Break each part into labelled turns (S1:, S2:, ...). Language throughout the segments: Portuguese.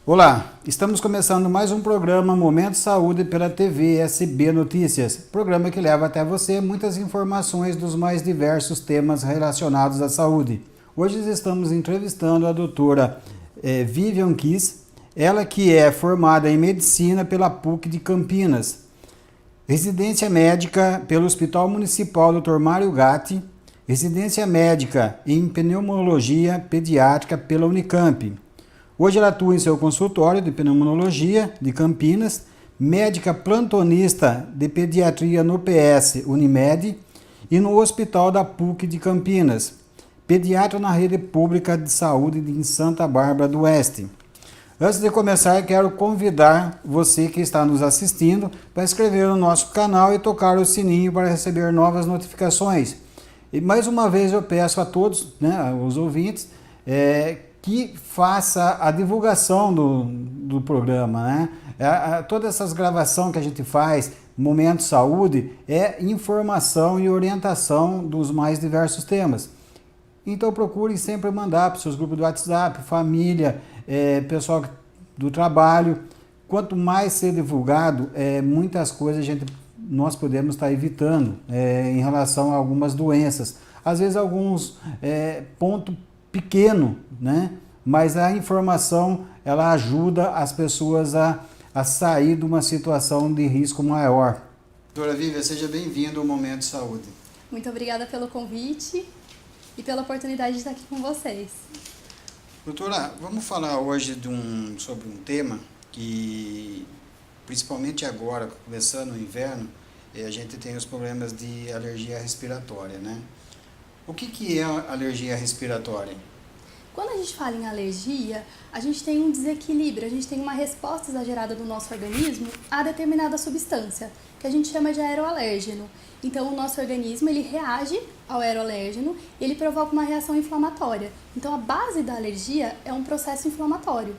S1: Olá, estamos começando mais um programa Momento Saúde pela TV SB Notícias, programa que leva até você muitas informações dos mais diversos temas relacionados à saúde. Hoje estamos entrevistando a doutora Vivian Kiss, ela que é formada em Medicina pela PUC de Campinas, residência médica pelo Hospital Municipal Dr. Mário Gatti, residência médica em Pneumologia Pediátrica pela Unicamp. Hoje ela atua em seu consultório de pneumologia de Campinas, médica plantonista de pediatria no PS Unimed e no Hospital da PUC de Campinas, pediatra na rede pública de saúde em Santa Bárbara do Oeste. Antes de começar, quero convidar você que está nos assistindo para inscrever no nosso canal e tocar o sininho para receber novas notificações. E mais uma vez eu peço a todos, os ouvintes, que faça a divulgação do programa, todas essas gravações que a gente faz, Momento Saúde, é informação e orientação dos mais diversos temas. Então procurem sempre mandar para os seus grupos do WhatsApp, família, pessoal do trabalho. Quanto mais ser divulgado, muitas coisas nós podemos estar evitando em relação a algumas doenças. Às vezes alguns pontos pequeno, mas a informação ela ajuda as pessoas a sair de uma situação de risco maior. Doutora Vivian, seja bem-vindo ao Momento Saúde.
S2: Muito obrigada pelo convite e pela oportunidade de estar aqui com vocês.
S1: Doutora, vamos falar hoje sobre um tema que, principalmente agora, começando o inverno, a gente tem os problemas de alergia respiratória, O que é alergia respiratória?
S2: Quando a gente fala em alergia, a gente tem um desequilíbrio, a gente tem uma resposta exagerada do nosso organismo a determinada substância, que a gente chama de aeroalérgeno. Então, o nosso organismo ele reage ao aeroalérgeno e ele provoca uma reação inflamatória. Então, a base da alergia é um processo inflamatório.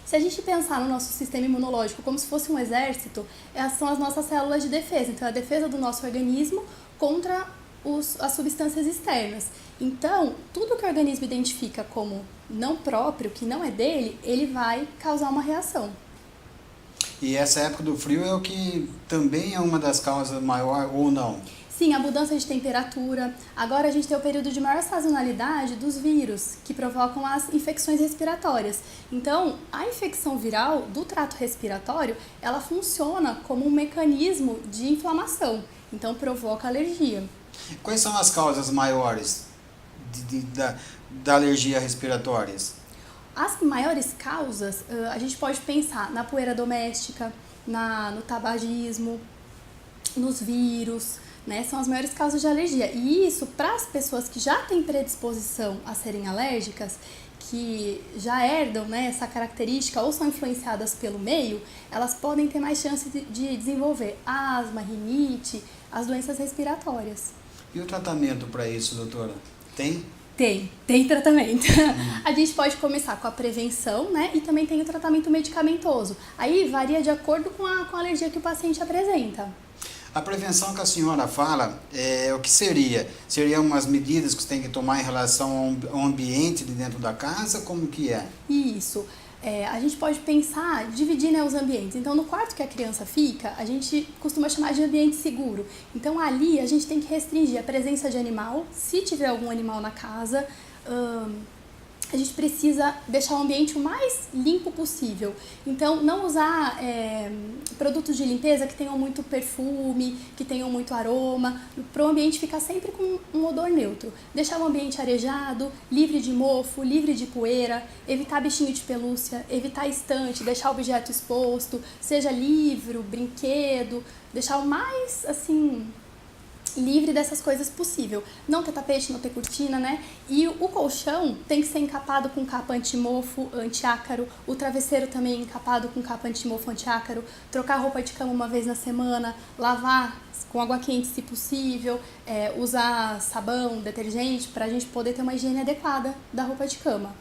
S2: Se a gente pensar no nosso sistema imunológico como se fosse um exército, essas são as nossas células de defesa. Então, a defesa do nosso organismo contra as substâncias externas. Então, tudo que o organismo identifica como não próprio, que não é dele, ele vai causar uma reação.
S1: E essa época do frio é o que também é uma das causas maior ou não?
S2: Sim, a mudança de temperatura. Agora a gente tem o período de maior sazonalidade dos vírus, que provocam as infecções respiratórias. Então, a infecção viral do trato respiratório, ela funciona como um mecanismo de inflamação. Então, provoca alergia.
S1: Quais são as causas maiores da alergia respiratórias?
S2: As maiores causas, a gente pode pensar na poeira doméstica, no tabagismo, nos vírus, são as maiores causas de alergia. E isso, para as pessoas que já têm predisposição a serem alérgicas, que já herdam essa característica ou são influenciadas pelo meio, elas podem ter mais chance de desenvolver asma, rinite, as doenças respiratórias.
S1: E o tratamento para isso, doutora? Tem?
S2: Tem tratamento. A gente pode começar com a prevenção, e também tem o tratamento medicamentoso. Aí varia de acordo com a alergia que o paciente apresenta.
S1: A prevenção que a senhora fala, o que seria? Seriam umas medidas que você tem que tomar em relação ao ambiente de dentro da casa? Como que é?
S2: Isso. A gente pode pensar, dividir os ambientes. Então, no quarto que a criança fica, a gente costuma chamar de ambiente seguro. Então, ali a gente tem que restringir a presença de animal, se tiver algum animal na casa. A gente precisa deixar o ambiente o mais limpo possível. Então, não usar produtos de limpeza que tenham muito perfume, que tenham muito aroma, para o ambiente ficar sempre com um odor neutro. Deixar o ambiente arejado, livre de mofo, livre de poeira, evitar bichinho de pelúcia, evitar estante, deixar objeto exposto, seja livro, brinquedo, deixar o mais, livre dessas coisas possível. Não ter tapete, não ter cortina, E o colchão tem que ser encapado com capa antimofo, antiácaro. O travesseiro também encapado com capa antimofo, antiácaro. Trocar a roupa de cama uma vez na semana. Lavar com água quente, se possível. Usar sabão, detergente, para a gente poder ter uma higiene adequada da roupa de cama.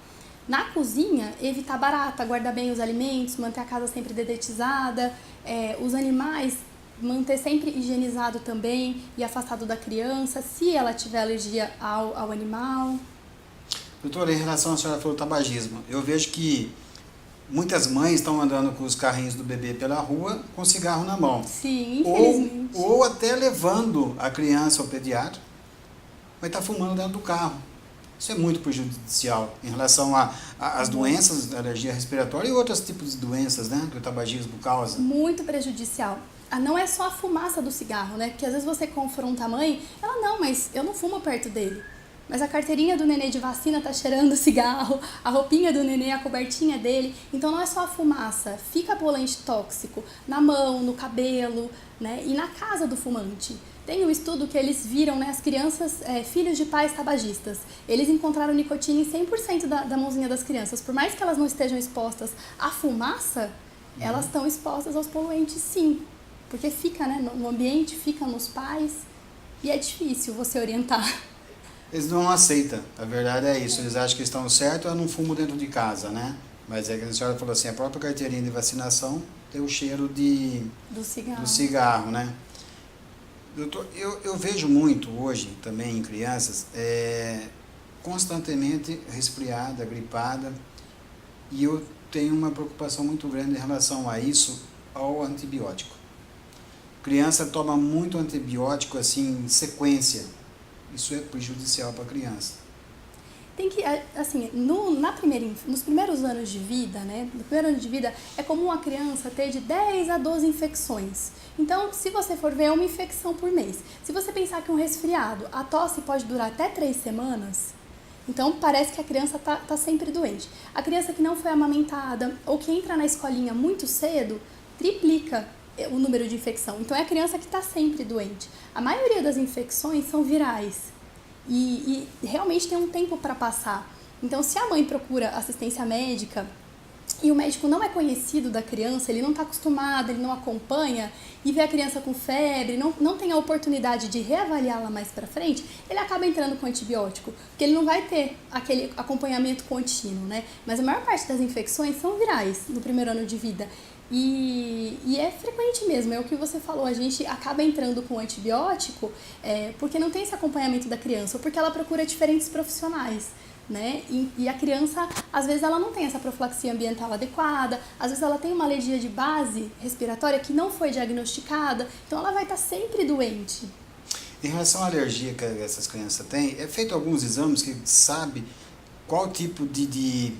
S2: Na cozinha, evitar barata, guardar bem os alimentos, manter a casa sempre dedetizada. Os animais, manter sempre higienizado também e afastado da criança, se ela tiver alergia ao animal.
S1: Doutora, em relação à senhora falou tabagismo, eu vejo que Muitas mães estão andando com os carrinhos do bebê pela rua com cigarro na mão.
S2: Sim, infelizmente.
S1: Ou até levando a criança ao pediatra, vai estar fumando dentro do carro. Isso é muito prejudicial em relação às doenças, alergia respiratória e outros tipos de doenças, né, que o tabagismo causa.
S2: Muito prejudicial. Não é só a fumaça do cigarro, né? Porque às vezes você confronta a mãe, ela não, mas eu não fumo perto dele. Mas a carteirinha do nenê de vacina tá cheirando cigarro, a roupinha do nenê, a cobertinha dele. Então não é só a fumaça, fica poluente tóxico na mão, no cabelo, né? E na casa do fumante. Tem um estudo que eles viram, né, as crianças, filhos de pais tabagistas. Eles encontraram nicotina em 100% da mãozinha das crianças. Por mais que elas não estejam expostas à fumaça, elas estão expostas aos poluentes sim. Porque fica, né, no ambiente, fica nos pais e é difícil você orientar.
S1: Eles não aceitam, a verdade é isso. Eles acham que estão certos, eu não fumo dentro de casa, né? Mas é que a senhora falou assim, a própria carteirinha de vacinação tem o cheiro do cigarro, né? Doutor, eu vejo muito hoje também em crianças constantemente resfriada, gripada, e eu tenho uma preocupação muito grande em relação a isso, ao antibiótico. Criança toma muito antibiótico assim em sequência, isso é prejudicial para a criança.
S2: Tem que, assim, nos primeiros anos de vida, né? No primeiro ano de vida, é comum a criança ter de 10 a 12 infecções. Então, se você for ver, é uma infecção por mês. Se você pensar que um resfriado, a tosse pode durar até 3 semanas, então parece que a criança tá sempre doente. A criança que não foi amamentada ou que entra na escolinha muito cedo, triplica o número de infecção. Então, é a criança que está sempre doente. A maioria das infecções são virais. E realmente tem um tempo para passar. Então, se a mãe procura assistência médica e o médico não é conhecido da criança, ele não está acostumado, ele não acompanha, e vê a criança com febre, não tem a oportunidade de reavaliá-la mais para frente, ele acaba entrando com antibiótico, porque ele não vai ter aquele acompanhamento contínuo, né? Mas a maior parte das infecções são virais no primeiro ano de vida. E é frequente mesmo, é o que você falou, a gente acaba entrando com antibiótico porque não tem esse acompanhamento da criança, ou porque ela procura diferentes profissionais, né? E a criança, às vezes, ela não tem essa profilaxia ambiental adequada, às vezes ela tem uma alergia de base respiratória que não foi diagnosticada, então ela vai estar sempre doente.
S1: Em relação à alergia que essas crianças têm, é feito alguns exames que sabe qual tipo de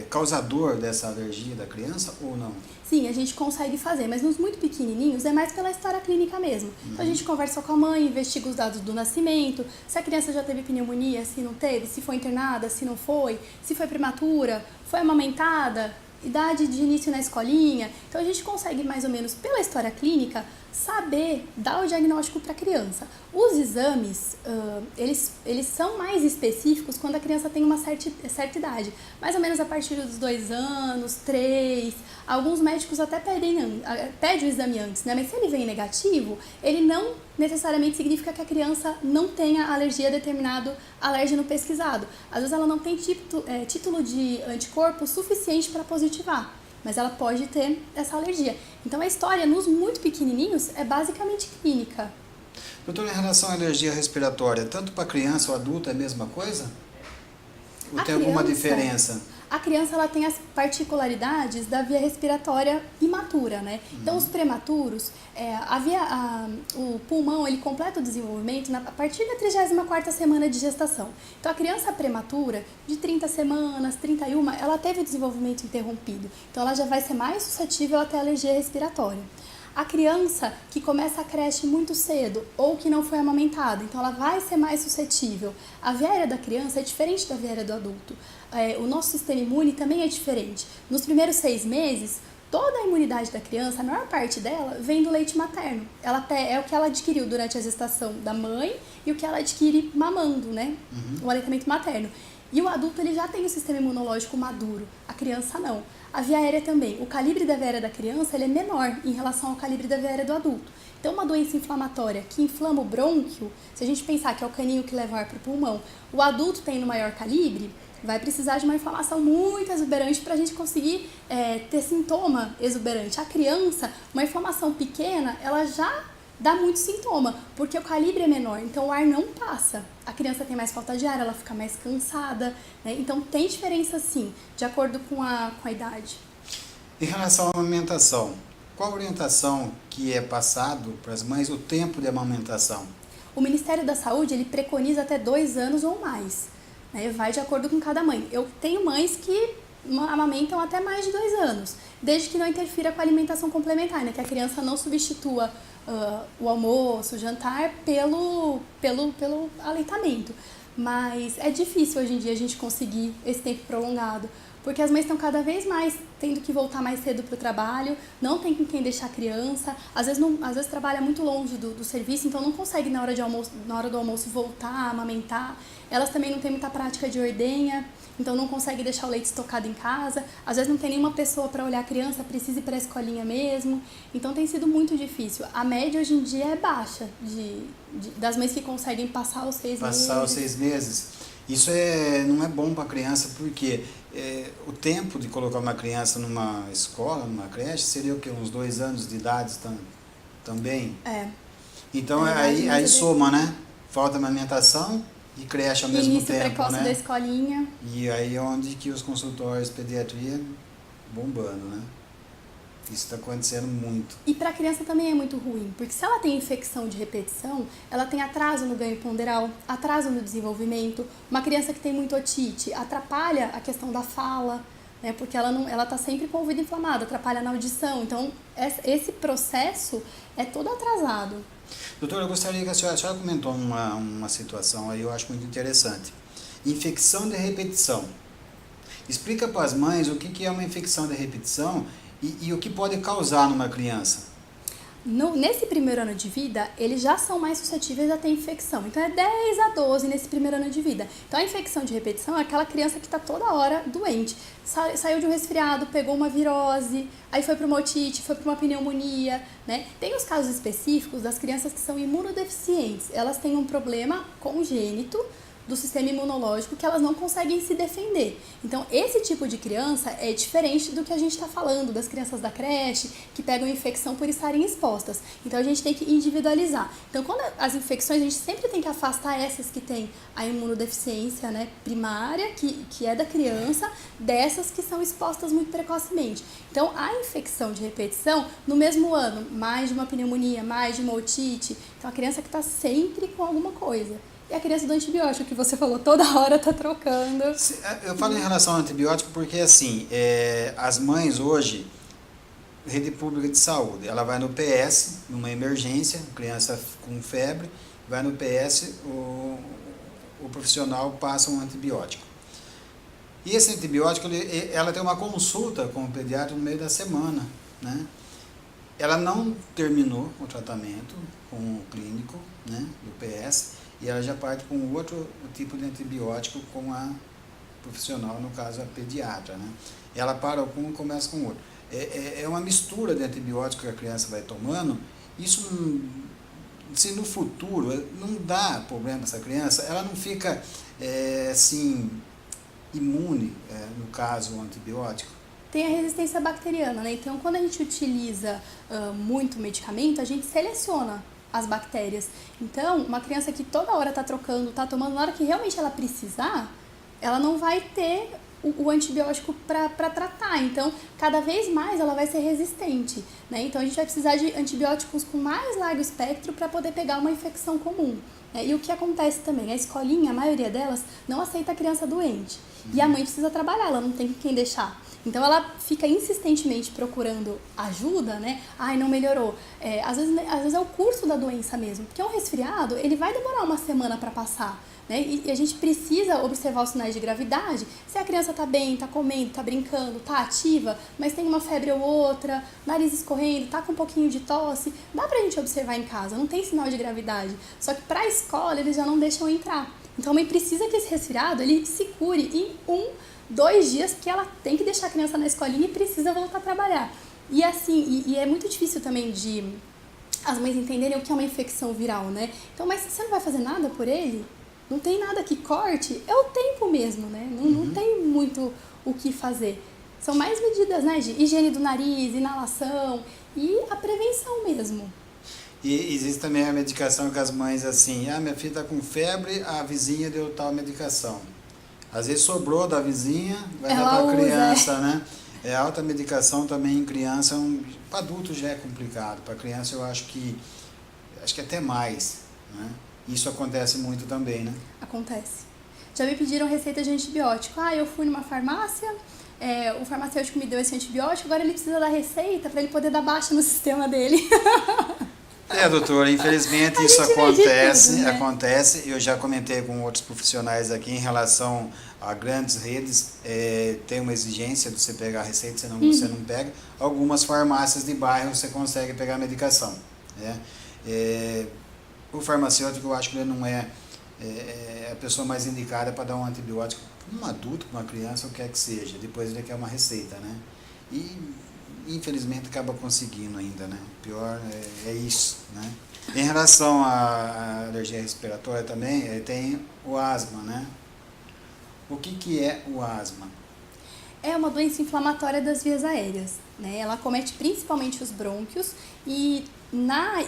S1: causador dessa alergia da criança ou não?
S2: Sim, a gente consegue fazer, mas nos muito pequenininhos é mais pela história clínica mesmo. Então a gente conversa com a mãe, investiga os dados do nascimento, se a criança já teve pneumonia, se não teve, se foi internada, se não foi, se foi prematura, foi amamentada, idade de início na escolinha. Então a gente consegue mais ou menos pela história clínica saber dar o diagnóstico para a criança. Os exames, eles são mais específicos quando a criança tem uma certa idade, mais ou menos a partir dos 2 anos, 3. Alguns médicos até pedem o exame antes, né? Mas se ele vem negativo, ele não necessariamente significa que a criança não tenha alergia a determinado alérgeno pesquisado. Às vezes ela não tem título de anticorpo suficiente para positivar, mas ela pode ter essa alergia. Então a história nos muito pequenininhos é basicamente clínica.
S1: Doutor, em relação à alergia respiratória, tanto para criança ou adulto é a mesma coisa? Ou tem alguma diferença?
S2: A criança ela tem as particularidades da via respiratória imatura, né? Então, os prematuros, o pulmão, ele completa o desenvolvimento a partir da 34ª semana de gestação. Então, a criança prematura, de 30 semanas, 31, ela teve o desenvolvimento interrompido. Então, ela já vai ser mais suscetível a ter alergia respiratória. A criança que começa a creche muito cedo ou que não foi amamentada, então ela vai ser mais suscetível. A via aérea da criança é diferente da via aérea do adulto. O nosso sistema imune também é diferente. Nos primeiros 6 meses, toda a imunidade da criança, a maior parte dela, vem do leite materno. É o que ela adquiriu durante a gestação da mãe e o que ela adquire mamando, né? O aleitamento materno. E o adulto ele já tem o sistema imunológico maduro, a criança não. A via aérea também. O calibre da via aérea da criança ele é menor em relação ao calibre da via aérea do adulto. Então, uma doença inflamatória que inflama o brônquio, se a gente pensar que é o caninho que leva ar para o pulmão, o adulto tem no maior calibre, vai precisar de uma inflamação muito exuberante para a gente conseguir ter sintoma exuberante. A criança, uma inflamação pequena, ela já dá muito sintoma, porque o calibre é menor, então o ar não passa. criança tem mais falta de ar, ela fica mais cansada, né? Então tem diferença sim, de acordo com a idade.
S1: Em relação à amamentação, qual a orientação que é passado para as mães, o tempo de amamentação?
S2: O Ministério da Saúde, ele preconiza até 2 anos ou mais, né? Vai de acordo com cada mãe. Eu tenho mães que amamentam até mais de 2 anos, desde que não interfira com a alimentação complementar, né? Que a criança não substitua o almoço, o jantar pelo aleitamento. Mas é difícil hoje em dia a gente conseguir esse tempo prolongado, porque as mães estão cada vez mais tendo que voltar mais cedo para o trabalho, não tem com quem deixar a criança, às vezes trabalha muito longe do serviço, então não consegue na hora do almoço voltar a amamentar. Elas também não têm muita prática de ordenha, então não consegue deixar o leite estocado em casa, às vezes não tem nenhuma pessoa para olhar a criança, precisa ir para a escolinha mesmo, então tem sido muito difícil. A média hoje em dia é baixa das mães que conseguem passar os 6 meses.
S1: Passar os 6 meses. Isso não é bom para a criança, porque o tempo de colocar uma criança numa escola, numa creche, seria o quê? Uns 2 anos de idade também? Então aí soma, né? Falta amamentação e creche ao mesmo
S2: início
S1: tempo,
S2: precoce
S1: né?
S2: da escolinha.
S1: E aí onde que os consultórios de pediatria bombando, né? Isso está acontecendo muito.
S2: E para a criança também é muito ruim, porque se ela tem infecção de repetição, ela tem atraso no ganho ponderal, atraso no desenvolvimento. Uma criança que tem muito otite atrapalha a questão da fala, né? Porque ela está sempre com o ouvido inflamado, atrapalha na audição. Então, esse processo é todo atrasado.
S1: Doutora, eu gostaria que a senhora comentou uma situação aí, eu acho muito interessante. Infecção de repetição. Explica para as mães o que é uma infecção de repetição e o que pode causar numa criança.
S2: Nesse primeiro ano de vida, eles já são mais suscetíveis a ter infecção. Então, é 10 a 12 nesse primeiro ano de vida. Então, a infecção de repetição é aquela criança que está toda hora doente. Saiu de um resfriado, pegou uma virose, aí foi para uma otite, foi para uma pneumonia, né? Tem os casos específicos das crianças que são imunodeficientes. Elas têm um problema congênito do sistema imunológico que elas não conseguem se defender. Então, esse tipo de criança é diferente do que a gente está falando, das crianças da creche, que pegam infecção por estarem expostas. Então, a gente tem que individualizar. Então, quando as infecções, a gente sempre tem que afastar essas que têm a imunodeficiência, né, primária, que é da criança, dessas que são expostas muito precocemente. Então, a infecção de repetição, no mesmo ano, mais de uma pneumonia, mais de uma otite, então a criança que está sempre com alguma coisa. E a criança do antibiótico, que você falou, toda hora tá trocando.
S1: Eu falo em relação ao antibiótico porque, assim, as mães hoje, rede pública de saúde, ela vai no PS, numa emergência, criança com febre, vai no PS, o profissional passa um antibiótico. E esse antibiótico, ela tem uma consulta com o pediatra no meio da semana, né? Ela não terminou o tratamento com o clínico, né, do PS, e ela já parte com outro tipo de antibiótico com a profissional, no caso a pediatra, né? Ela para com e começa com outro. É uma mistura de antibiótico que a criança vai tomando. Isso, se no futuro não dá problema para essa criança, ela não fica assim, imune, no caso, ao antibiótico.
S2: Tem a resistência bacteriana, né? Então, quando a gente utiliza muito medicamento, a gente seleciona as bactérias. Então, uma criança que toda hora está trocando, está tomando, na hora que realmente ela precisar, ela não vai ter o antibiótico para tratar. Então, cada vez mais ela vai ser resistente, né? Então, a gente vai precisar de antibióticos com mais largo espectro para poder pegar uma infecção comum. E o que acontece também, a escolinha, a maioria delas, não aceita a criança doente. E a mãe precisa trabalhar, ela não tem quem deixar. Então, ela fica insistentemente procurando ajuda, né? Ai, não melhorou. Às vezes é o curso da doença mesmo. Porque um resfriado, ele vai demorar uma semana para passar, né? E a gente precisa observar os sinais de gravidade. Se a criança tá bem, tá comendo, tá brincando, tá ativa, mas tem uma febre ou outra, nariz escorrendo, tá com um pouquinho de tosse, dá pra gente observar em casa, não tem sinal de gravidade. Só que pra escola, eles já não deixam entrar. Então, a mãe precisa que esse resfriado, ele se cure em 2 dias, porque ela tem que deixar a criança na escolinha e precisa voltar a trabalhar. E assim, e é muito difícil também de as mães entenderem o que é uma infecção viral, né? Então, mas você não vai fazer nada por ele? Não tem nada que corte? É o tempo mesmo, né? Não tem muito o que fazer. São mais medidas, né, de higiene do nariz, inalação e a prevenção mesmo.
S1: E existe também a medicação que as mães assim, minha filha está com febre, a vizinha deu tal medicação. Às vezes sobrou da vizinha, vai dar para a criança, né? Alta medicação também em criança, para adulto já é complicado, para criança eu acho que até mais, né? Isso acontece muito também, né?
S2: Acontece. Já me pediram receita de antibiótico. Eu fui numa farmácia, o farmacêutico me deu esse antibiótico, agora ele precisa da receita para ele poder dar baixa no sistema dele.
S1: Doutora, infelizmente isso acontece,
S2: tudo, né?
S1: acontece. Eu já comentei com outros profissionais aqui em relação a grandes redes, tem uma exigência de você pegar a receita, senão você não pega. Algumas farmácias de bairro você consegue pegar a medicação, né? O farmacêutico, eu acho que ele não é a pessoa mais indicada para dar um antibiótico para um adulto, para uma criança, o que quer que seja. Depois ele quer uma receita, né? E infelizmente acaba conseguindo ainda, né? O pior é isso, né? Em relação à alergia respiratória também, tem o asma, né? O que é o asma?
S2: É uma doença inflamatória das vias aéreas, né? Ela acomete principalmente os brônquios e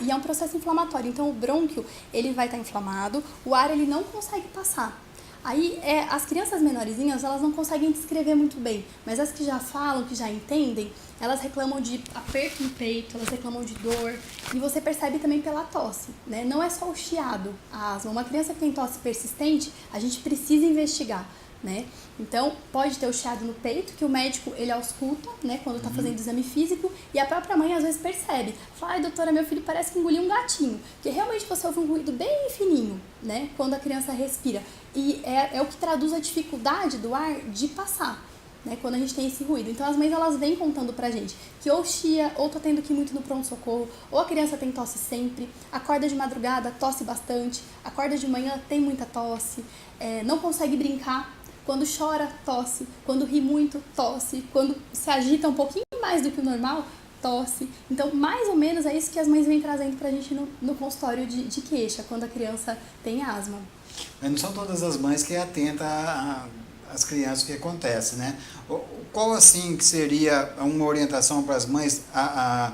S2: é um processo inflamatório. Então o brônquio, ele vai estar inflamado, o ar ele não consegue passar. Aí as crianças menorzinhas, elas não conseguem descrever muito bem, mas as que já falam, que já entendem, elas reclamam de aperto no peito, elas reclamam de dor, e você percebe também pela tosse, né? Não é só o chiado, a asma. Uma criança que tem tosse persistente, a gente precisa investigar, né? Então, pode ter o chiado no peito, que o médico, ele ausculta, né, quando tá fazendo exame físico, e a própria mãe às vezes percebe. Fala, doutora, meu filho parece que engoliu um gatinho, porque realmente você ouve um ruído bem fininho, né, quando a criança respira. E é o que traduz a dificuldade do ar de passar, né, quando a gente tem esse ruído. Então, as mães, elas vêm contando pra gente que ou chia, ou tô tendo que ir muito no pronto-socorro, ou a criança tem tosse sempre, acorda de madrugada, tosse bastante, acorda de manhã, tem muita tosse, não consegue brincar. Quando chora, tosse. Quando ri muito, tosse. Quando se agita um pouquinho mais do que o normal, tosse. Então, mais ou menos é isso que as mães vêm trazendo pra gente no consultório de queixa, quando a criança tem asma.
S1: Mas não são todas as mães que atentam às crianças que acontece, né? Qual, assim, que seria uma orientação para as mães a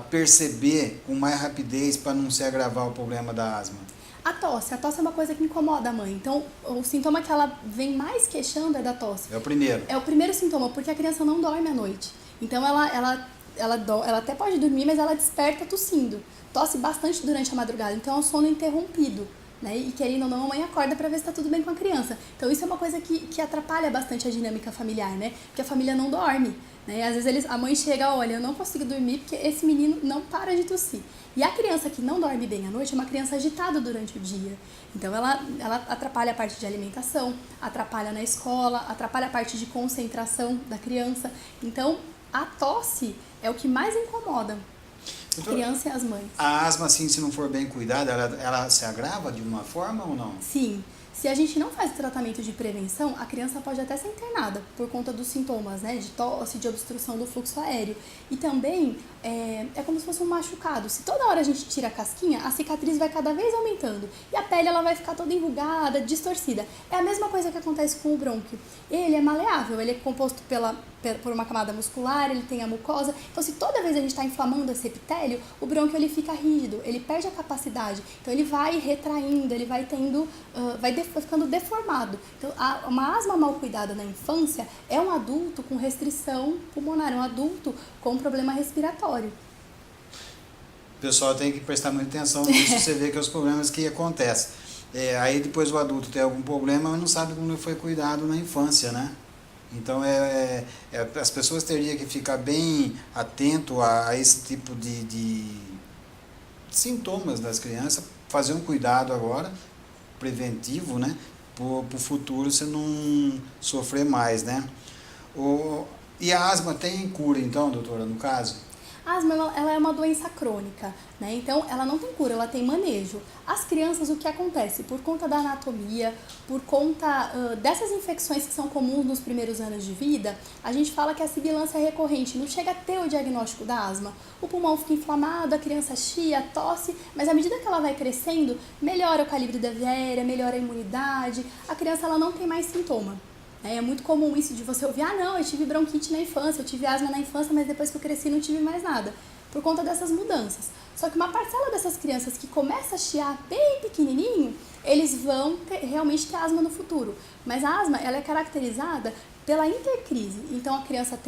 S1: perceber com mais rapidez para não se agravar o problema da asma?
S2: A tosse é uma coisa que incomoda a mãe. Então, o sintoma que ela vem mais queixando é da tosse.
S1: É o primeiro.
S2: É o primeiro sintoma, porque a criança não dorme à noite. Então, ela até pode dormir, mas ela desperta tossindo. Tosse bastante durante a madrugada. Então, é um sono interrompido, né? E querendo ou não, a mãe acorda para ver se está tudo bem com a criança. Então, isso é uma coisa que atrapalha bastante a dinâmica familiar, né? Porque a família não dorme, né? Às vezes a mãe chega, olha, eu não consigo dormir porque esse menino não para de tossir. E a criança que não dorme bem à noite é uma criança agitada durante o dia. Então, ela atrapalha a parte de alimentação, atrapalha na escola, atrapalha a parte de concentração da criança. Então, a tosse é o que mais incomoda a criança e as mães.
S1: A asma, assim, se não for bem cuidada, ela se agrava de uma forma ou não?
S2: Sim. Se a gente não faz tratamento de prevenção, a criança pode até ser internada por conta dos sintomas, né, de tosse, de obstrução do fluxo aéreo. E também é como se fosse um machucado. Se toda hora a gente tira a casquinha, a cicatriz vai cada vez aumentando. E a pele ela vai ficar toda enrugada, distorcida. É a mesma coisa que acontece com o brônquio. Ele é maleável, ele é composto por uma camada muscular, ele tem a mucosa. Então, se toda vez a gente está inflamando esse epitélio, o brônquio ele fica rígido, ele perde a capacidade. Então, ele vai retraindo, ele vai tendo, vai ficando deformado. Então, uma asma mal cuidada na infância é um adulto com restrição pulmonar, é um adulto com problema respiratório.
S1: O pessoal tem que prestar muita atenção nisso, você vê que é os problemas que acontecem. Aí depois o adulto tem algum problema, mas não sabe como foi cuidado na infância, né? Então as pessoas teriam que ficar bem atento a esse tipo de sintomas das crianças, fazer um cuidado agora, preventivo, né? Para o futuro você não sofrer mais, né? E a asma tem cura então, doutora, no caso?
S2: A asma ela é uma doença crônica, né? Então ela não tem cura, ela tem manejo. As crianças, o que acontece? Por conta da anatomia, por conta dessas infecções que são comuns nos primeiros anos de vida, a gente fala que a sibilância é recorrente, não chega a ter o diagnóstico da asma. O pulmão fica inflamado, a criança chia, tosse, mas à medida que ela vai crescendo, melhora o calibre da via aérea, melhora a imunidade, a criança ela não tem mais sintoma. É muito comum isso de você ouvir, não, eu tive bronquite na infância, eu tive asma na infância, mas depois que eu cresci não tive mais nada. por conta dessas mudanças. Só que uma parcela dessas crianças que começa a chiar bem pequenininho, eles vão realmente ter asma no futuro. Mas a asma, ela é caracterizada pela intercrise. Então a criança,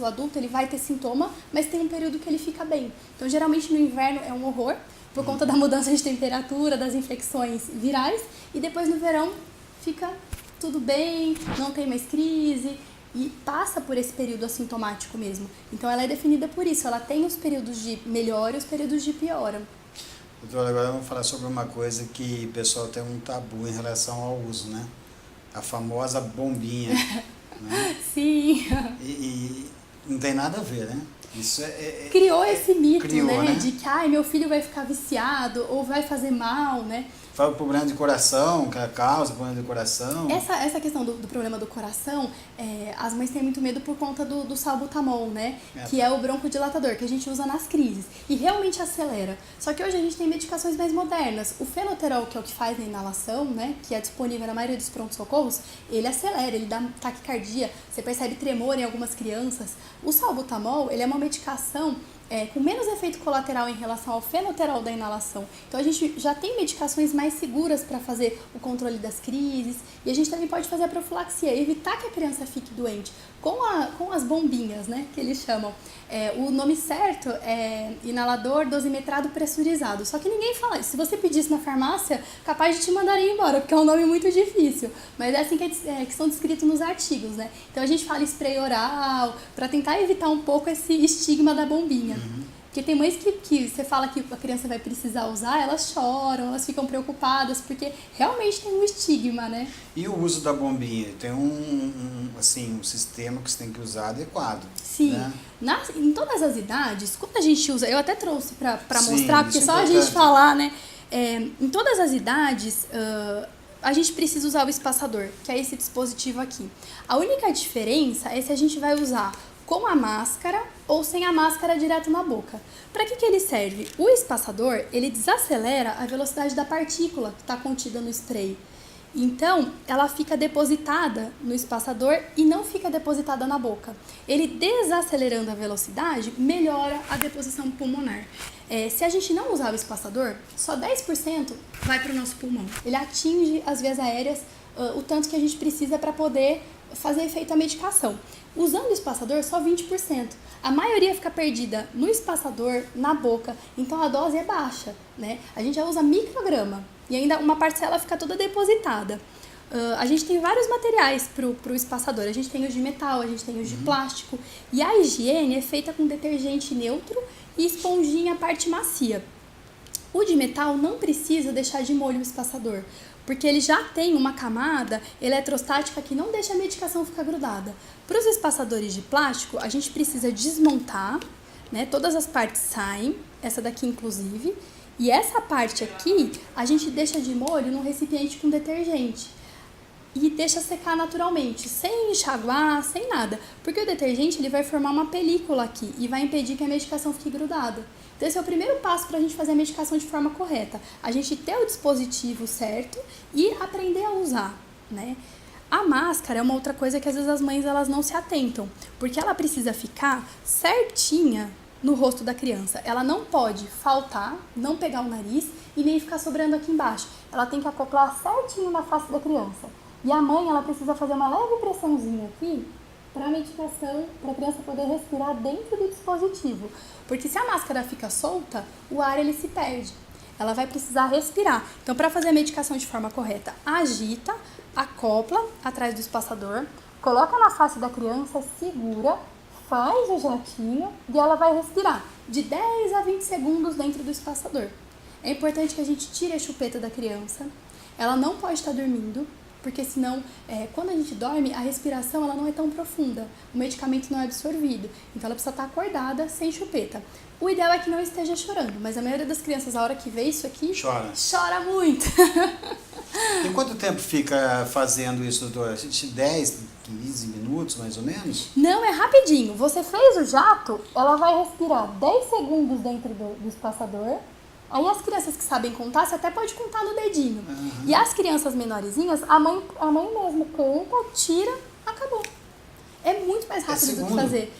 S2: o adulto, ele vai ter sintoma, mas tem um período que ele fica bem. Então geralmente no inverno é um horror, por conta da mudança de temperatura, das infecções virais, e depois no verão fica tudo bem, não tem mais crise, e passa por esse período assintomático mesmo. Então ela é definida por isso, ela tem os períodos de melhora e os períodos de piora.
S1: Doutora, agora vamos falar sobre uma coisa que o pessoal tem um tabu em relação ao uso, né? A famosa bombinha, né?
S2: Sim.
S1: E não tem nada a ver, né? Isso
S2: criou esse mito,
S1: né?
S2: De que meu filho vai ficar viciado ou vai fazer mal, né?
S1: Fala problema de coração, que causa problema de coração.
S2: Essa questão do problema do coração, as mães têm muito medo por conta do salbutamol, né? Que é o broncodilatador, que a gente usa nas crises. E realmente acelera. Só que hoje a gente tem medicações mais modernas. O fenoterol, que é o que faz a inalação, né? Que é disponível na maioria dos pronto-socorros, ele acelera, ele dá taquicardia, você percebe tremor em algumas crianças. O salbutamol, ele é uma medicação com menos efeito colateral em relação ao fenoterol da inalação. Então a gente já tem medicações mais seguras para fazer o controle das crises, e a gente também pode fazer a profilaxia, evitar que a criança fique doente com as bombinhas, né, que eles chamam. O nome certo é inalador dosimetrado pressurizado, só que ninguém fala isso. Se você pedisse na farmácia, capaz de te mandarem embora, porque é um nome muito difícil, mas é assim que são descritos nos artigos, né? Então a gente fala spray oral, para tentar evitar um pouco esse estigma da bombinha. Porque tem mães que você fala que a criança vai precisar usar, elas choram, elas ficam preocupadas, porque realmente tem um estigma, né?
S1: E o uso da bombinha? Tem um sistema que você tem que usar adequado.
S2: Sim.
S1: Né?
S2: Em todas as idades, quando a gente usa, eu até trouxe para mostrar, porque só
S1: importante.
S2: A gente falar, né? Em todas as idades, a gente precisa usar o espaçador, que é esse dispositivo aqui. A única diferença é se a gente vai usar com a máscara ou sem a máscara direto na boca. Para que ele serve? O espaçador, ele desacelera a velocidade da partícula que está contida no spray. Então, ela fica depositada no espaçador e não fica depositada na boca. Ele desacelerando a velocidade, melhora a deposição pulmonar. Se a gente não usar o espaçador, só 10% vai para o nosso pulmão. Ele atinge as vias aéreas o tanto que a gente precisa para poder fazer efeito a medicação. Usando o espaçador, só 20%. A maioria fica perdida no espaçador, na boca, então a dose é baixa, né? A gente já usa micrograma e ainda uma parcela fica toda depositada. A gente tem vários materiais pro espaçador. A gente tem os de metal, a gente tem os de plástico. E a higiene é feita com detergente neutro e esponjinha parte macia. O de metal não precisa deixar de molho o espaçador, porque ele já tem uma camada eletrostática que não deixa a medicação ficar grudada. Para os espaçadores de plástico, a gente precisa desmontar, né? Todas as partes saem, essa daqui inclusive, e essa parte aqui a gente deixa de molho num recipiente com detergente e deixa secar naturalmente, sem enxaguar, sem nada, porque o detergente ele vai formar uma película aqui e vai impedir que a medicação fique grudada. Então esse é o primeiro passo para a gente fazer a medicação de forma correta, a gente ter o dispositivo certo e aprender a usar, né? A máscara é uma outra coisa que às vezes as mães elas não se atentam, porque ela precisa ficar certinha no rosto da criança. Ela não pode faltar, não pegar o nariz e nem ficar sobrando aqui embaixo. Ela tem que acoplar certinho na face da criança. E a mãe, ela precisa fazer uma leve pressãozinha aqui para a medicação, para a criança poder respirar dentro do dispositivo. Porque se a máscara fica solta, o ar ele se perde. Ela vai precisar respirar. Então, para fazer a medicação de forma correta, agita, acopla atrás do espaçador, coloca na face da criança, segura, faz o jatinho e ela vai respirar de 10 a 20 segundos dentro do espaçador. É importante que a gente tire a chupeta da criança. Ela não pode estar dormindo, porque senão, quando a gente dorme, a respiração ela não é tão profunda, o medicamento não é absorvido, então ela precisa estar acordada, sem chupeta. O ideal é que não esteja chorando, mas a maioria das crianças, a hora que vê isso aqui, chora muito.
S1: E quanto tempo fica fazendo isso, doutora? 10, 15 minutos, mais ou menos?
S2: Não, é rapidinho. Você fez o jato, ela vai respirar 10 segundos dentro do espaçador. Aí as crianças que sabem contar, você até pode contar no dedinho. E as crianças menorzinhas, a mãe mesmo conta, tira, acabou. É muito mais rápido do que fazer.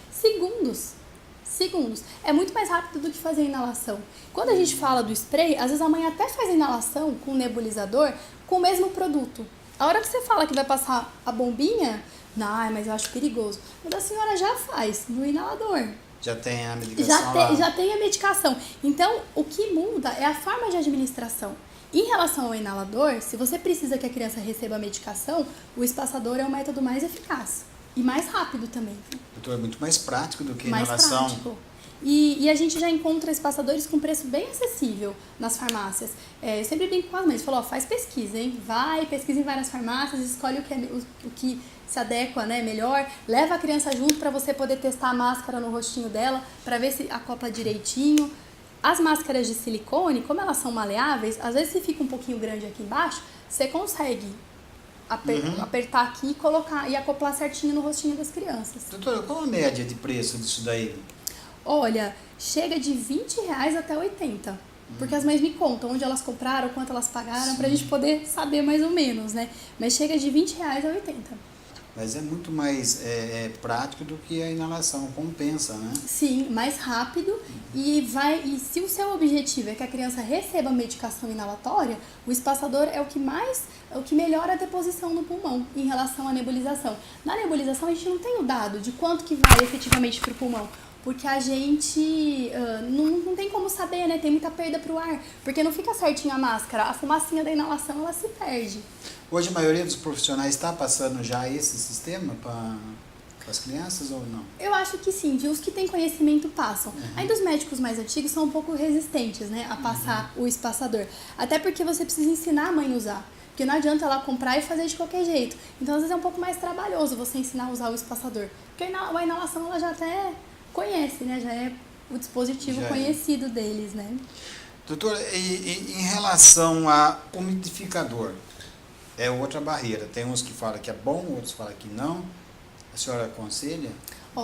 S2: segundos. É muito mais rápido do que fazer a inalação. Quando a gente fala do spray, às vezes a mãe até faz a inalação com o nebulizador com o mesmo produto. A hora que você fala que vai passar a bombinha, não, mas eu acho perigoso. Mas a senhora já faz no inalador.
S1: Já tem a medicação
S2: já tem a medicação. Então, o que muda é a forma de administração. Em relação ao inalador, se você precisa que a criança receba a medicação, o espaçador é o método mais eficaz. E mais rápido também.
S1: Doutor, é muito mais prático do que a
S2: mais
S1: inalação.
S2: Prático. E a gente já encontra espaçadores com preço bem acessível nas farmácias. Eu sempre brinco com as mães, falo, faz pesquisa, hein? Vai, pesquisa em várias farmácias, escolhe o que se adequa, né, melhor. Leva a criança junto para você poder testar a máscara no rostinho dela, para ver se acopla direitinho. As máscaras de silicone, como elas são maleáveis, às vezes se fica um pouquinho grande aqui embaixo, você consegue apertar aqui e colocar e acoplar certinho no rostinho das crianças.
S1: Doutora, qual a média de preço disso daí?
S2: Olha, chega de R$20 até 80. Porque as mães me contam onde elas compraram, quanto elas pagaram, pra gente poder saber mais ou menos, né? Mas chega de R$20 a 80.
S1: Mas é muito mais prático do que a inalação, compensa, né?
S2: Sim, mais rápido e se o seu objetivo é que a criança receba medicação inalatória, o espaçador é o que melhora a deposição no pulmão em relação à nebulização. Na nebulização a gente não tem o dado de quanto que vai efetivamente para o pulmão, porque a gente não tem como saber, né? Tem muita perda para o ar, porque não fica certinho a máscara, a fumacinha da inalação ela se perde.
S1: Hoje a maioria dos profissionais está passando já esse sistema para as crianças ou não?
S2: Eu acho que sim, de os que têm conhecimento passam. Ainda os médicos mais antigos são um pouco resistentes, né, a passar o espaçador. Até porque você precisa ensinar a mãe a usar. Porque não adianta ela comprar e fazer de qualquer jeito. Então às vezes é um pouco mais trabalhoso você ensinar a usar o espaçador. Porque a inalação ela já até conhece, né, já é o dispositivo conhecido deles, né.
S1: Doutora, e em relação a umidificador? É outra barreira. Tem uns que falam que é bom, outros falam que não. A senhora aconselha?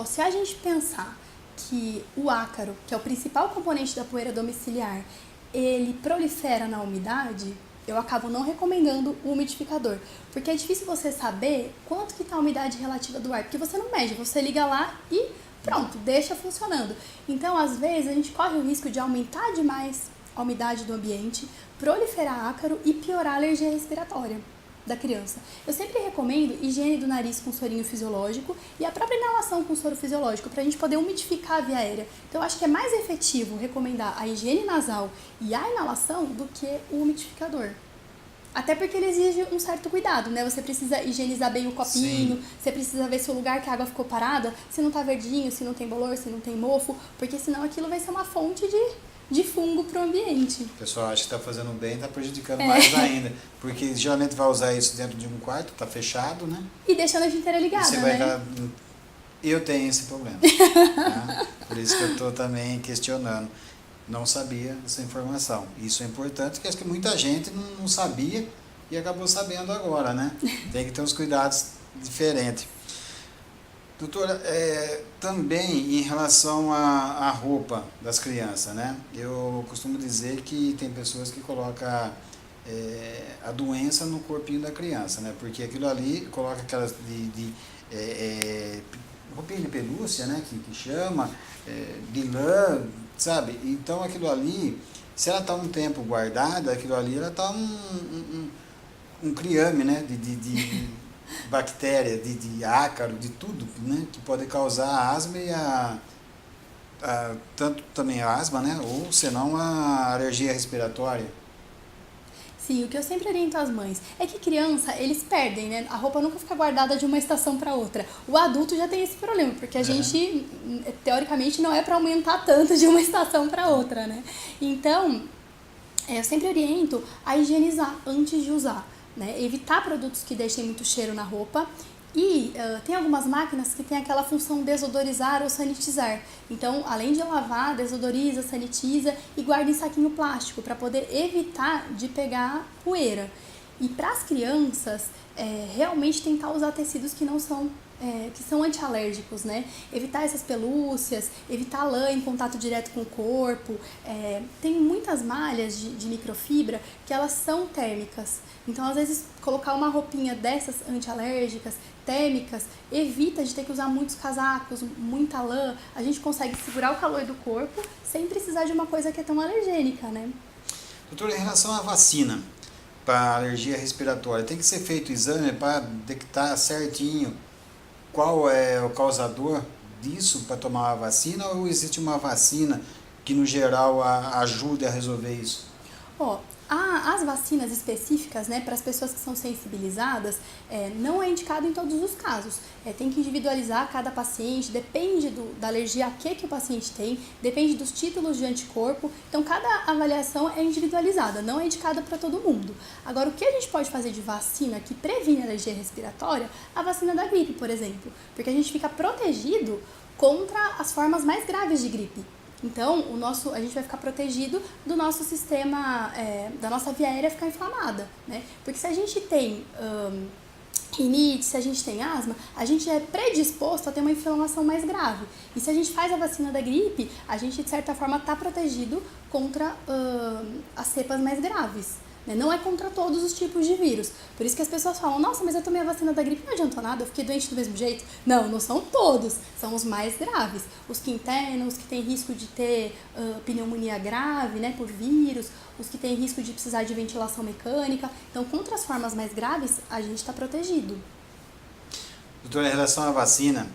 S2: Se a gente pensar que o ácaro, que é o principal componente da poeira domiciliar, ele prolifera na umidade, eu acabo não recomendando o umidificador. Porque é difícil você saber quanto que está a umidade relativa do ar. Porque você não mede, você liga lá e pronto, deixa funcionando. Então, às vezes, a gente corre o risco de aumentar demais a umidade do ambiente, proliferar ácaro e piorar a alergia respiratória da criança. Eu sempre recomendo higiene do nariz com sorinho fisiológico e a própria inalação com soro fisiológico para a gente poder umidificar a via aérea. Então, eu acho que é mais efetivo recomendar a higiene nasal e a inalação do que o umidificador. Até porque ele exige um certo cuidado, né? Você precisa higienizar bem o copinho, você precisa ver se o lugar que a água ficou parada, se não tá verdinho, se não tem bolor, se não tem mofo, porque senão aquilo vai ser uma fonte de fungo para o ambiente.
S1: O pessoal acha que está fazendo bem, está prejudicando mais ainda. Porque geralmente vai usar isso dentro de um quarto, está fechado, né?
S2: E deixa a noite inteira ligada,
S1: você vai dar... Eu tenho esse problema. Tá? Por isso que eu estou também questionando. Não sabia essa informação. Isso é importante, porque acho que muita gente não sabia e acabou sabendo agora, né? Tem que ter uns cuidados diferentes. Doutora, também em relação à roupa das crianças, né? Eu costumo dizer que tem pessoas que colocam a doença no corpinho da criança, né? Porque aquilo ali coloca aquelas roupinha de pelúcia, né? Que chama, de lã, sabe? Então aquilo ali, se ela está um tempo guardada, aquilo ali ela está um criame, né? De bactéria, de ácaro, de tudo, né, que pode causar asma e tanto também a asma, né, ou senão a alergia respiratória.
S2: Sim, o que eu sempre oriento às mães é que criança, eles perdem, né? A roupa nunca fica guardada de uma estação para outra. O adulto já tem esse problema, porque a gente, teoricamente, não é para aumentar tanto de uma estação para outra, né? Então, eu sempre oriento a higienizar antes de usar. Né? Evitar produtos que deixem muito cheiro na roupa e tem algumas máquinas que tem aquela função desodorizar ou sanitizar. Então, além de lavar, desodoriza, sanitiza e guarda em saquinho plástico para poder evitar de pegar poeira. E para as crianças, realmente tentar usar tecidos que não são que são antialérgicos, né? Evitar essas pelúcias, evitar lã em contato direto com o corpo. Tem muitas malhas de microfibra que elas são térmicas. Então, às vezes, colocar uma roupinha dessas antialérgicas, térmicas, evita de ter que usar muitos casacos, muita lã. A gente consegue segurar o calor do corpo sem precisar de uma coisa que é tão alergênica, né?
S1: Doutora, em relação à vacina para alergia respiratória, tem que ser feito o exame para detectar certinho qual é o causador disso para tomar a vacina, ou existe uma vacina que no geral ajude a resolver isso?
S2: As vacinas específicas, né, para as pessoas que são sensibilizadas, não é indicado em todos os casos. Tem que individualizar cada paciente, depende da alergia a que o paciente tem, depende dos títulos de anticorpo. Então, cada avaliação é individualizada, não é indicada para todo mundo. Agora, o que a gente pode fazer de vacina que previne a alergia respiratória? A vacina da gripe, por exemplo, porque a gente fica protegido contra as formas mais graves de gripe. Então, a gente vai ficar protegido do nosso sistema, da nossa via aérea ficar inflamada, né? Porque se a gente tem rinite, se a gente tem asma, a gente é predisposto a ter uma inflamação mais grave. E se a gente faz a vacina da gripe, a gente, de certa forma, está protegido contra as cepas mais graves. Não é contra todos os tipos de vírus. Por isso que as pessoas falam, nossa, mas eu tomei a vacina da gripe e não adiantou nada, eu fiquei doente do mesmo jeito. Não, não são todos, são os mais graves. Os que internam, os que têm risco de ter pneumonia grave, né, por vírus, os que têm risco de precisar de ventilação mecânica. Então, contra as formas mais graves, a gente está protegido.
S1: Doutora, em relação à vacina,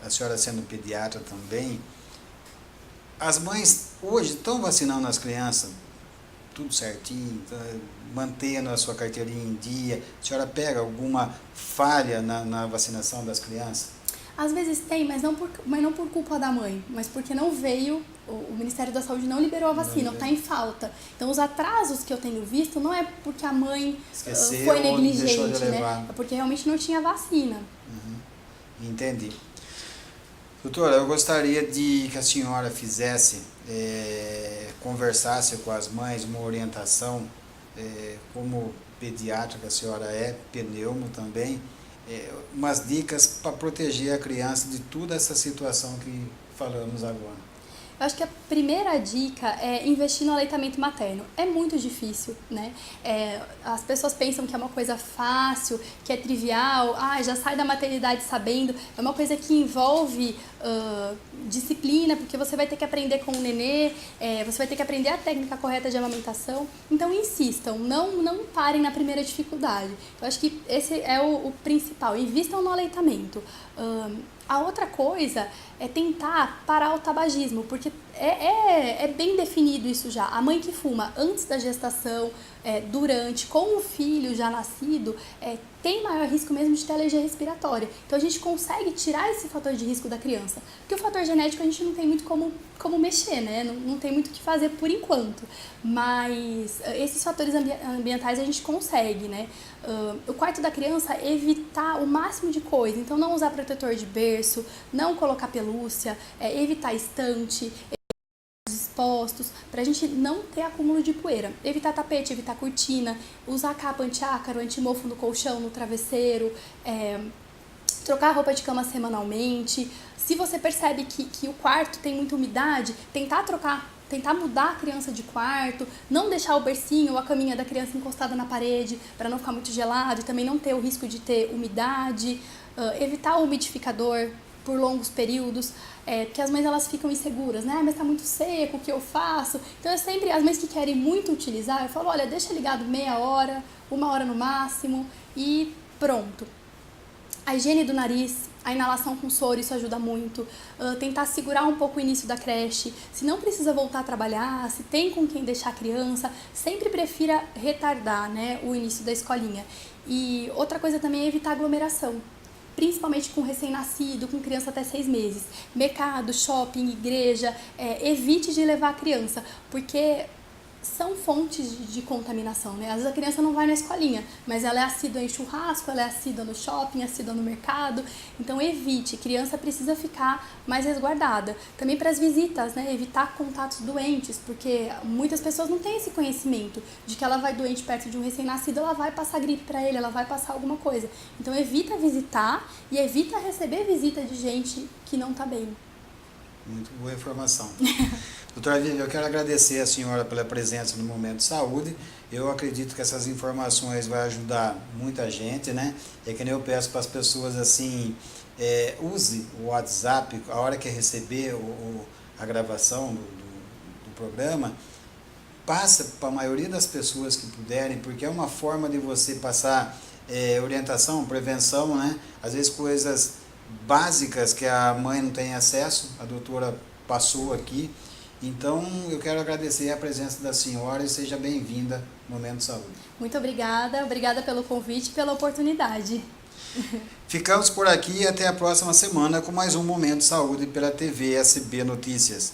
S1: a senhora sendo pediatra também, as mães hoje estão vacinando as crianças tudo certinho, mantendo a sua carteirinha em dia? A senhora pega alguma falha na vacinação das crianças?
S2: Às vezes tem, mas não por culpa da mãe, mas porque não veio, o Ministério da Saúde não liberou a vacina, está em falta. Então, os atrasos que eu tenho visto não é porque a mãe foi negligente, né? É porque realmente não tinha vacina.
S1: Entendi. Doutora, eu gostaria de que a senhora fizesse, conversasse com as mães, uma orientação, como pediatra que a senhora é, pneumo também, umas dicas para proteger a criança de toda essa situação que falamos agora.
S2: Eu acho que a primeira dica é investir no aleitamento materno. É muito difícil, né? As pessoas pensam que é uma coisa fácil, que é trivial, já sai da maternidade sabendo. É uma coisa que envolve disciplina, porque você vai ter que aprender com o nenê, você vai ter que aprender a técnica correta de amamentação. Então, insistam, não parem na primeira dificuldade. Eu acho que esse é o principal, invistam no aleitamento. A outra coisa é tentar parar o tabagismo, porque é bem definido isso já. A mãe que fuma antes da gestação, durante, com o filho já nascido, tem maior risco mesmo de ter alergia respiratória. Então a gente consegue tirar esse fator de risco da criança. Porque o fator genético a gente não tem muito como mexer, né? Não tem muito o que fazer por enquanto. Mas esses fatores ambientais a gente consegue, né? O quarto da criança, evitar o máximo de coisa. Então não usar protetor de berço, não colocar pelúcia, evitar estante, expostos, para a gente não ter acúmulo de poeira. Evitar tapete, evitar cortina, usar capa antiácaro, antimofo no colchão, no travesseiro, trocar a roupa de cama semanalmente. Se você percebe que o quarto tem muita umidade, tentar mudar a criança de quarto, não deixar o bercinho ou a caminha da criança encostada na parede para não ficar muito gelado e também não ter o risco de ter umidade, evitar o umidificador por longos períodos, porque as mães elas ficam inseguras, né? Mas tá muito seco, o que eu faço? Então eu sempre, as mães que querem muito utilizar, eu falo, olha, deixa ligado meia hora, 1 hora no máximo e pronto. A higiene do nariz, a inalação com soro, isso ajuda muito. Tentar segurar um pouco o início da creche. Se não precisa voltar a trabalhar, se tem com quem deixar a criança, sempre prefira retardar, né, o início da escolinha. E outra coisa também é evitar aglomeração, principalmente com recém-nascido, com criança até 6 meses. Mercado, shopping, igreja, evite de levar a criança, porque são fontes de contaminação, né? Às vezes a criança não vai na escolinha, mas ela é assídua em churrasco, ela é assídua no shopping, assídua no mercado. Então evite, criança precisa ficar mais resguardada. Também para as visitas, né? Evitar contatos doentes, porque muitas pessoas não têm esse conhecimento de que ela vai doente perto de um recém-nascido, ela vai passar gripe para ele, ela vai passar alguma coisa. Então evita visitar e evita receber visita de gente que não está bem.
S1: Muito boa informação. Doutora Vivian, eu quero agradecer a senhora pela presença no Momento Saúde. Eu acredito que essas informações vão ajudar muita gente, né? É que nem eu peço para as pessoas assim, use o WhatsApp, a hora que receber a gravação do programa, passa para a maioria das pessoas que puderem, porque é uma forma de você passar orientação, prevenção, né? Às vezes coisas básicas que a mãe não tem acesso, a doutora passou aqui. Então, eu quero agradecer a presença da senhora e seja bem-vinda ao Momento Saúde.
S2: Muito obrigada pelo convite e pela oportunidade.
S1: Ficamos por aqui e até a próxima semana com mais um Momento Saúde pela TV SB Notícias.